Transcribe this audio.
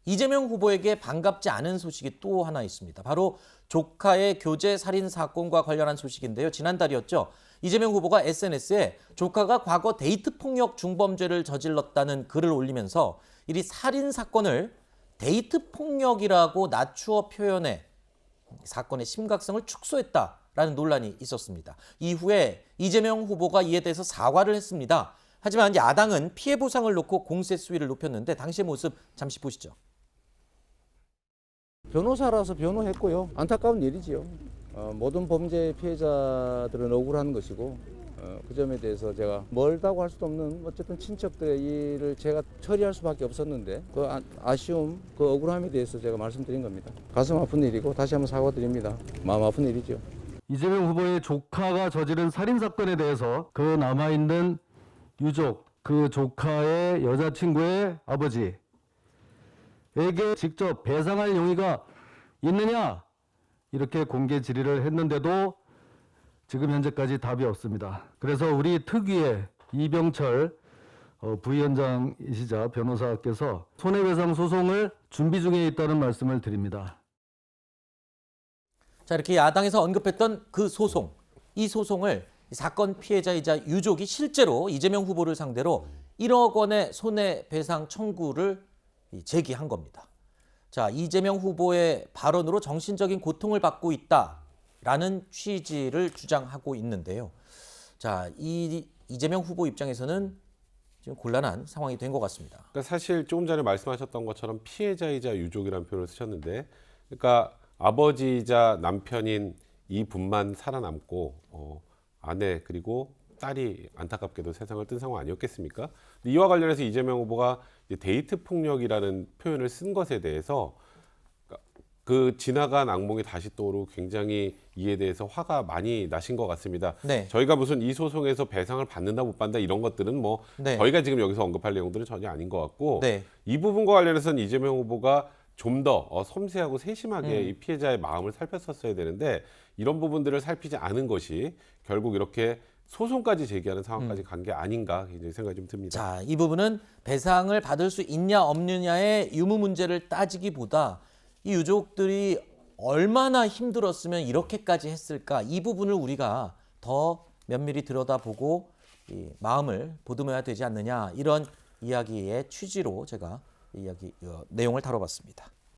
이재명 후보에게 반갑지 않은 소식이 또 하나 있습니다. 바로 조카의 교제 살인 사건과 관련한 소식인데요. 지난달이었죠. 이재명 후보가 SNS에 조카가 과거 데이트 폭력 중범죄를 저질렀다는 글을 올리면서 이 살인 사건을 데이트 폭력이라고 낮추어 표현해 사건의 심각성을 축소했다라는 논란이 있었습니다. 이후에 이재명 후보가 이에 대해서 사과를 했습니다. 하지만 야당은 피해 보상을 놓고 공세 수위를 높였는데 당시의 모습 잠시 보시죠. 변호사라서 변호했고요. 안타까운 일이지요. 모든 범죄 피해자들은 억울한 것이고 그 점에 대해서 제가 멀다고 할 수도 없는 어쨌든 친척들의 일을 제가 처리할 수밖에 없었는데 그 아쉬움, 그 억울함에 대해서 제가 말씀드린 겁니다. 가슴 아픈 일이고 다시 한번 사과드립니다. 마음 아픈 일이죠. 이재명 후보의 조카가 저지른 살인 사건에 대해서 그 남아있는 유족, 그 조카의 여자친구의 아버지에게 직접 배상할 용의가 있느냐 이렇게 공개 질의를 했는데도 지금 현재까지 답이 없습니다. 그래서 우리 특위의 이병철 부위원장이시자 변호사께서 손해배상 소송을 준비 중에 있다는 말씀을 드립니다. 자, 이렇게 야당에서 언급했던 그 소송, 이 소송을 사건 피해자이자 유족이 실제로 이재명 후보를 상대로 1억 원의 손해배상 청구를 제기한 겁니다. 자, 이재명 후보의 발언으로 정신적인 고통을 받고 있다라는 취지를 주장하고 있는데요. 자, 이재명 후보 입장에서는 지금 곤란한 상황이 된 것 같습니다. 그러니까 사실 조금 전에 말씀하셨던 것처럼 피해자이자 유족이라는 표현을 쓰셨는데, 그러니까 아버지이자 남편인 이분만 살아남고 아내 그리고 딸이 안타깝게도 세상을 뜬 상황 아니었겠습니까? 이와 관련해서 이재명 후보가 데이트 폭력이라는 표현을 쓴 것에 대해서 그 지나간 악몽이 다시 떠오르고 굉장히 이에 대해서 화가 많이 나신 것 같습니다. 네. 저희가 무슨 이 소송에서 배상을 받는다 못 받는다 이런 것들은 뭐 네. 저희가 지금 여기서 언급할 내용들은 전혀 아닌 것 같고 네. 이 부분과 관련해서는 이재명 후보가 좀 더 섬세하고 세심하게 이 피해자의 마음을 살폈었어야 되는데 이런 부분들을 살피지 않은 것이 결국 이렇게 소송까지 제기하는 상황까지 간 게 아닌가 굉장히 생각이 좀 듭니다. 자, 이 부분은 배상을 받을 수 있냐 없느냐의 유무 문제를 따지기보다 이 유족들이 얼마나 힘들었으면 이렇게까지 했을까, 이 부분을 우리가 더 면밀히 들여다보고 이 마음을 보듬어야 되지 않느냐, 이런 이야기의 취지로 제가 내용을 다뤄봤습니다.